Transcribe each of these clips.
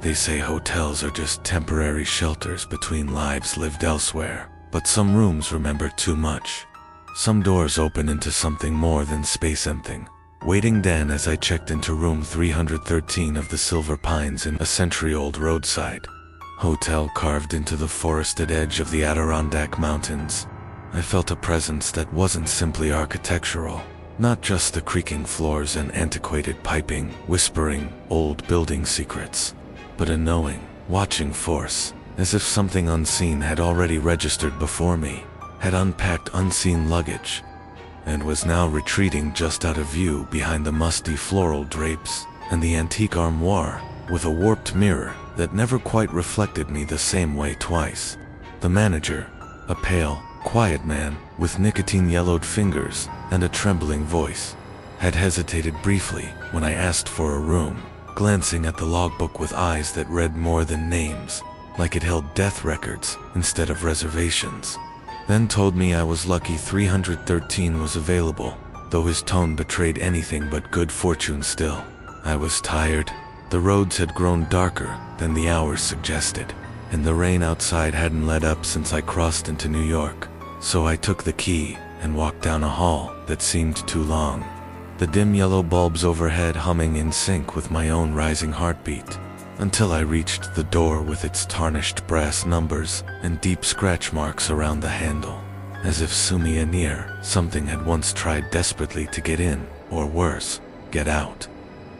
They say hotels are just temporary shelters between lives lived elsewhere, but some rooms remember too much. Some doors open into something more than space emptying. Waiting then as I checked into room 313 of the Silver Pines in a century-old roadside hotel carved into the forested edge of the Adirondack Mountains. I felt a presence that wasn't simply architectural, not just the creaking floors and antiquated piping, whispering old building secrets, but a knowing, watching force, as if something unseen had already registered before me, had unpacked unseen luggage, and was now retreating just out of view behind the musty floral drapes and the antique armoire with a warped mirror that never quite reflected me the same way twice. The manager, a pale, quiet man with nicotine-yellowed fingers and a trembling voice, had hesitated briefly when I asked for a room, glancing at the logbook with eyes that read more than names, like it held death records instead of reservations. Then told me I was lucky 313 was available, though his tone betrayed anything but good fortune still. I was tired. The roads had grown darker than the hours suggested, and the rain outside hadn't let up since I crossed into New York. So I took the key and walked down a hall that seemed too long, the dim yellow bulbs overhead humming in sync with my own rising heartbeat, until I reached the door with its tarnished brass numbers and deep scratch marks around the handle, as if sumia near something had once tried desperately to get in, or worse, get out.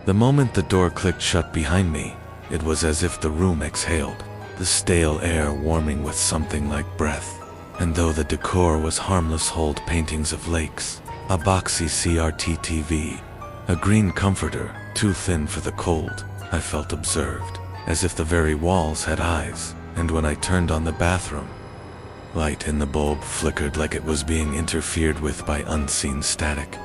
The moment the door clicked shut behind me, it was as if the room exhaled, the stale air warming with something like breath. And though the decor was harmless old paintings of lakes, a boxy CRT TV, a green comforter too thin for the cold, I felt observed, as if the very walls had eyes. And when I turned on the bathroom, light in the bulb flickered like it was being interfered with by unseen static.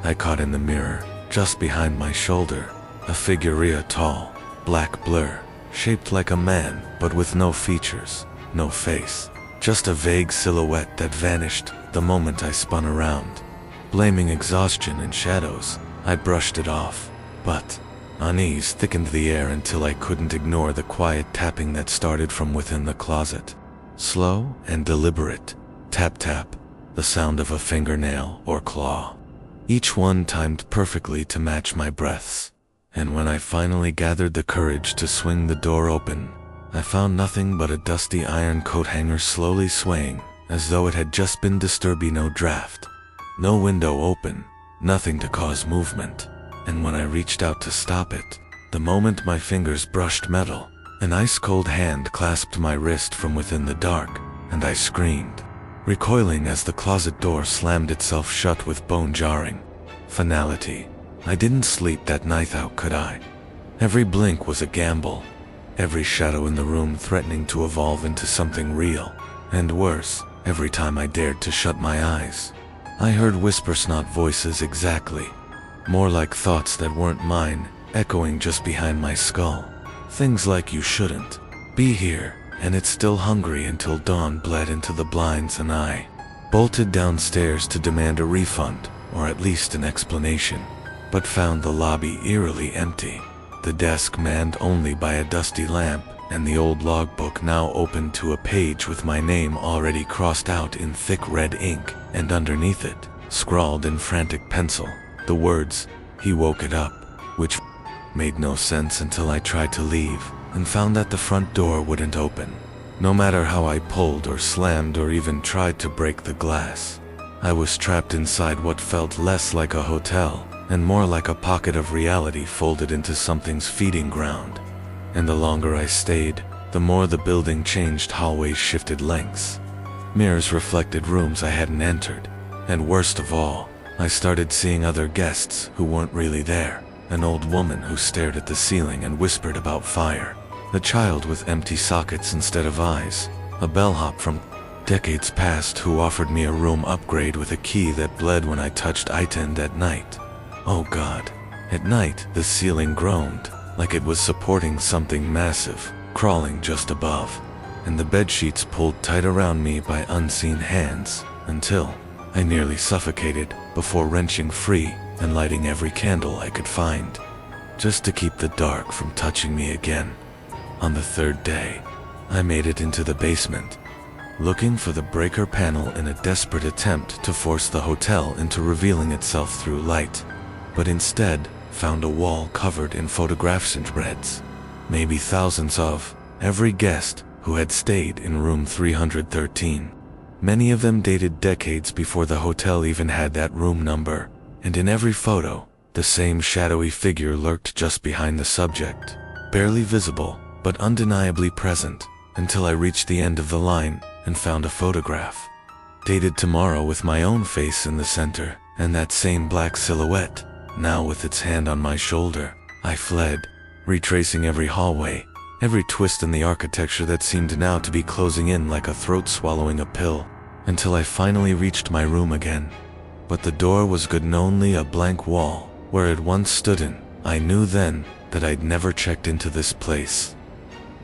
I caught in the mirror, just behind my shoulder, a figure tall, black blur, shaped like a man, but with no features, no face. Just a vague silhouette that vanished the moment I spun around. Blaming exhaustion and shadows, I brushed it off, but unease thickened the air until I couldn't ignore the quiet tapping that started from within the closet. Slow and deliberate, tap-tap, the sound of a fingernail or claw, each one timed perfectly to match my breaths. And when I finally gathered the courage to swing the door open, I found nothing but a dusty iron coat hanger slowly swaying, as though it had just been disturbing no draft. No window open, nothing to cause movement. And when I reached out to stop it, the moment my fingers brushed metal, an ice-cold hand clasped my wrist from within the dark, and I screamed, recoiling as the closet door slammed itself shut with bone-jarring finality. I didn't sleep that night, how could I? Every blink was a gamble, every shadow in the room threatening to evolve into something real, and worse, every time I dared to shut my eyes, I heard whispers, not voices exactly, more like thoughts that weren't mine, echoing just behind my skull. Things like, you shouldn't be here, and it's still hungry, until dawn bled into the blinds, and I bolted downstairs to demand a refund, or at least an explanation, but found the lobby eerily empty, the desk manned only by a dusty lamp, and the old logbook now open to a page with my name already crossed out in thick red ink, and underneath it, scrawled in frantic pencil, the words, "He woke it up," which made no sense until I tried to leave, and found that the front door wouldn't open. No matter how I pulled or slammed or even tried to break the glass, I was trapped inside what felt less like a hotel, and more like a pocket of reality folded into something's feeding ground. And the longer I stayed, the more the building changed. Hallways shifted lengths. Mirrors reflected rooms I hadn't entered. And worst of all, I started seeing other guests who weren't really there. An old woman who stared at the ceiling and whispered about fire. A child with empty sockets instead of eyes. A bellhop from decades past who offered me a room upgrade with a key that bled when I touched it at night. Oh God. At night, the ceiling groaned, like it was supporting something massive, crawling just above, and the bedsheets pulled tight around me by unseen hands, until I nearly suffocated before wrenching free and lighting every candle I could find, just to keep the dark from touching me again. On the third day, I made it into the basement, looking for the breaker panel in a desperate attempt to force the hotel into revealing itself through light, but instead found a wall covered in photographs and spreads, maybe thousands of every guest who had stayed in room 313. Many of them dated decades before the hotel even had that room number, and in every photo, the same shadowy figure lurked just behind the subject, barely visible but undeniably present, until I reached the end of the line and found a photograph, dated tomorrow, with my own face in the center and that same black silhouette, now with its hand on my shoulder. I fled, retracing every hallway, every twist in the architecture that seemed now to be closing in like a throat swallowing a pill, until I finally reached my room again. But the door was good and only a blank wall where it once stood in. I knew then that I'd never checked into this place.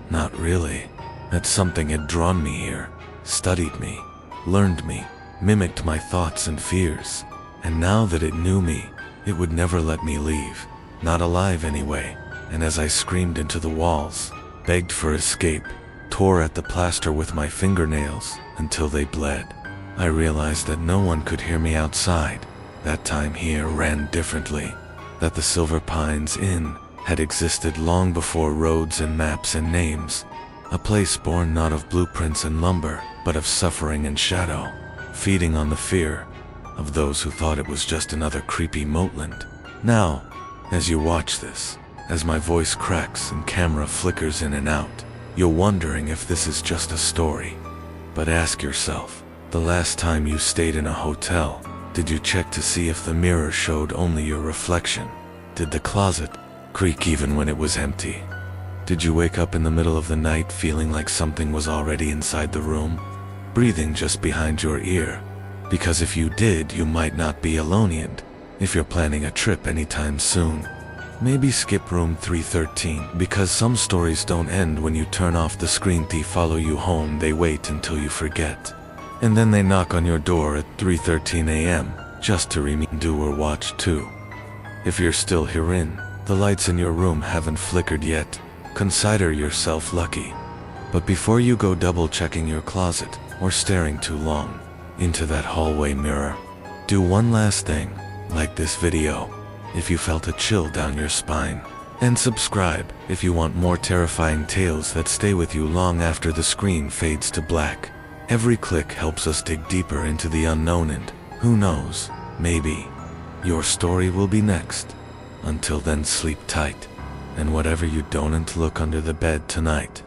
Not really. That something had drawn me here, studied me, learned me, mimicked my thoughts and fears, and now that it knew me, it would never let me leave, not alive anyway. And as I screamed into the walls, begged for escape, tore at the plaster with my fingernails until they bled, I realized that no one could hear me outside. That time here ran differently, that the Silver Pines Inn had existed long before roads and maps and names, a place born not of blueprints and lumber, but of suffering and shadow, feeding on the fear of those who thought it was just another creepy moatland. Now, as you watch this, as my voice cracks and camera flickers in and out, you're wondering if this is just a story. But ask yourself, the last time you stayed in a hotel, did you check to see if the mirror showed only your reflection? Did the closet creak even when it was empty? Did you wake up in the middle of the night feeling like something was already inside the room, breathing just behind your ear? Because if you did, you might not be alone. And if you're planning a trip anytime soon, maybe skip room 313, because some stories don't end when you turn off the screen. They follow you home, they wait until you forget, and then they knock on your door at 3:13 a.m. just to do or watch too. If you're still herein, the lights in your room haven't flickered yet, consider yourself lucky. But before you go double checking your closet or staring too long into that hallway mirror, do one last thing. Like this video if you felt a chill down your spine, and subscribe if you want more terrifying tales that stay with you long after the screen fades to black. Every click helps us dig deeper into the unknown, and who knows, maybe your story will be next. Until then, sleep tight, and whatever you don't, look under the bed tonight.